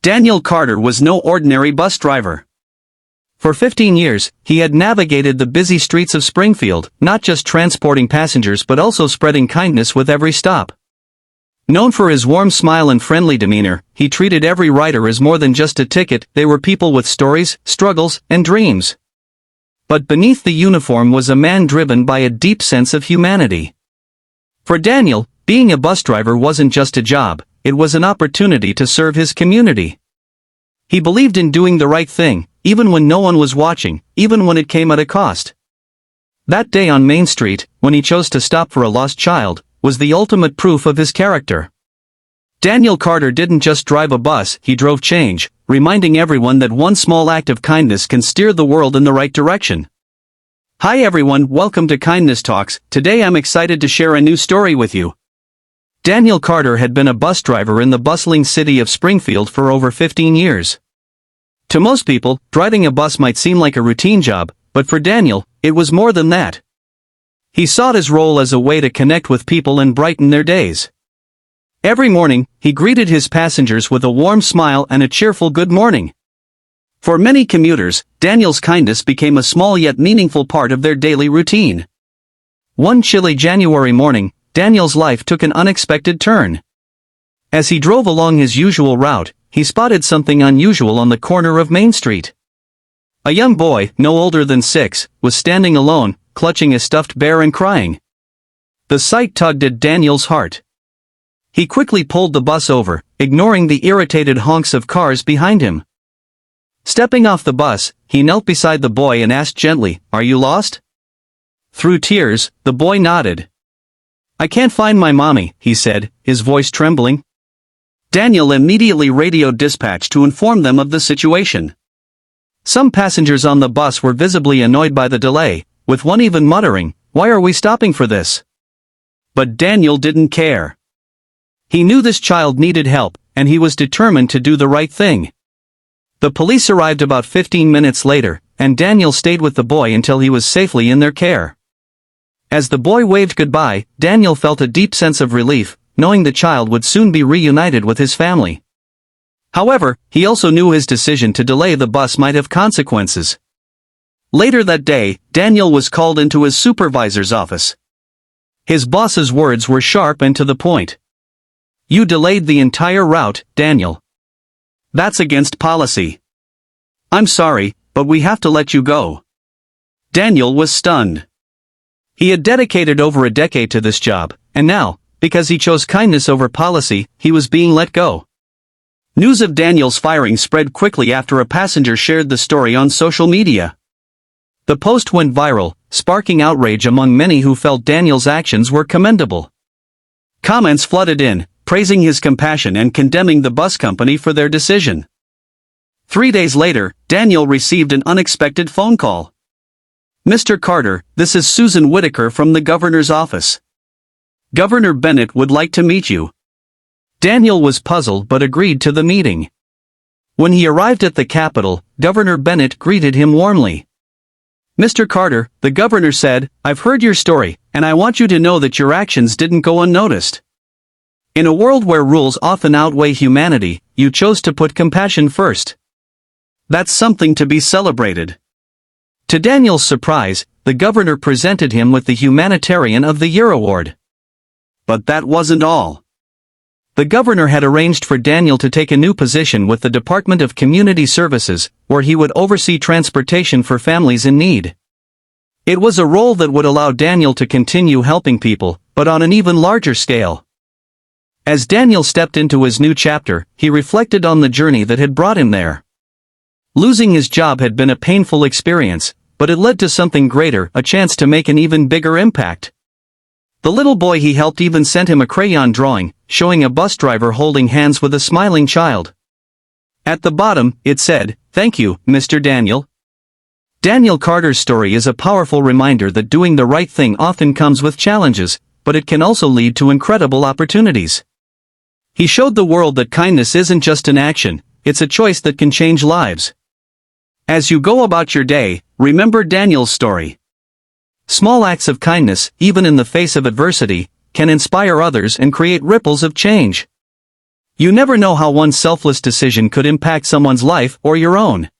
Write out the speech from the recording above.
Daniel Carter was no ordinary bus driver. For 15 years, he had navigated the busy streets of Springfield, not just transporting passengers but also spreading kindness with every stop. Known for his warm smile and friendly demeanor, he treated every rider as more than just a ticket. They were people with stories, struggles, and dreams. But beneath the uniform was a man driven by a deep sense of humanity. For Daniel, being a bus driver wasn't just a job, it was an opportunity to serve his community. He believed in doing the right thing, even when no one was watching, even when it came at a cost. That day on Main Street, when he chose to stop for a lost child, was the ultimate proof of his character. Daniel Carter didn't just drive a bus, he drove change, reminding everyone that one small act of kindness can steer the world in the right direction. Hi everyone, welcome to Kindness Talks. Today I'm excited to share a new story with you. Daniel Carter had been a bus driver in the bustling city of Springfield for over 15 years. To most people, driving a bus might seem like a routine job, but for Daniel, it was more than that. He saw his role as a way to connect with people and brighten their days. Every morning, he greeted his passengers with a warm smile and a cheerful good morning. For many commuters, Daniel's kindness became a small yet meaningful part of their daily routine. One chilly January morning, Daniel's life took an unexpected turn. As he drove along his usual route, he spotted something unusual on the corner of Main Street. A young boy, no older than 6, was standing alone, clutching a stuffed bear and crying. The sight tugged at Daniel's heart. He quickly pulled the bus over, ignoring the irritated honks of cars behind him. Stepping off the bus, he knelt beside the boy and asked gently, "Are you lost?" Through tears, the boy nodded. "I can't find my mommy," he said, his voice trembling. Daniel immediately radioed dispatch to inform them of the situation. Some passengers on the bus were visibly annoyed by the delay, with one even muttering, "Why are we stopping for this?" But Daniel didn't care. He knew this child needed help, and he was determined to do the right thing. The police arrived about 15 minutes later, and Daniel stayed with the boy until he was safely in their care. As the boy waved goodbye, Daniel felt a deep sense of relief, knowing the child would soon be reunited with his family. However, he also knew his decision to delay the bus might have consequences. Later that day, Daniel was called into his supervisor's office. His boss's words were sharp and to the point. "You delayed the entire route, Daniel. That's against policy. I'm sorry, but we have to let you go." Daniel was stunned. He had dedicated over a decade to this job, and now, because he chose kindness over policy, he was being let go. News of Daniel's firing spread quickly after a passenger shared the story on social media. The post went viral, sparking outrage among many who felt Daniel's actions were commendable. Comments flooded in, praising his compassion and condemning the bus company for their decision. 3 days later, Daniel received an unexpected phone call. "Mr. Carter, this is Susan Whitaker from the governor's office. Governor Bennett would like to meet you." Daniel was puzzled but agreed to the meeting. When he arrived at the Capitol, Governor Bennett greeted him warmly. "Mr. Carter," the governor said, "I've heard your story, and I want you to know that your actions didn't go unnoticed. In a world where rules often outweigh humanity, you chose to put compassion first. That's something to be celebrated." To Daniel's surprise, the governor presented him with the Humanitarian of the Year award. But that wasn't all. The governor had arranged for Daniel to take a new position with the Department of Community Services, where he would oversee transportation for families in need. It was a role that would allow Daniel to continue helping people, but on an even larger scale. As Daniel stepped into his new chapter, he reflected on the journey that had brought him there. Losing his job had been a painful experience, but it led to something greater, a chance to make an even bigger impact. The little boy he helped even sent him a crayon drawing, showing a bus driver holding hands with a smiling child. At the bottom, it said, "Thank you, Mr. Daniel." Daniel Carter's story is a powerful reminder that doing the right thing often comes with challenges, but it can also lead to incredible opportunities. He showed the world that kindness isn't just an action, it's a choice that can change lives. As you go about your day, remember Daniel's story. Small acts of kindness, even in the face of adversity, can inspire others and create ripples of change. You never know how one selfless decision could impact someone's life or your own.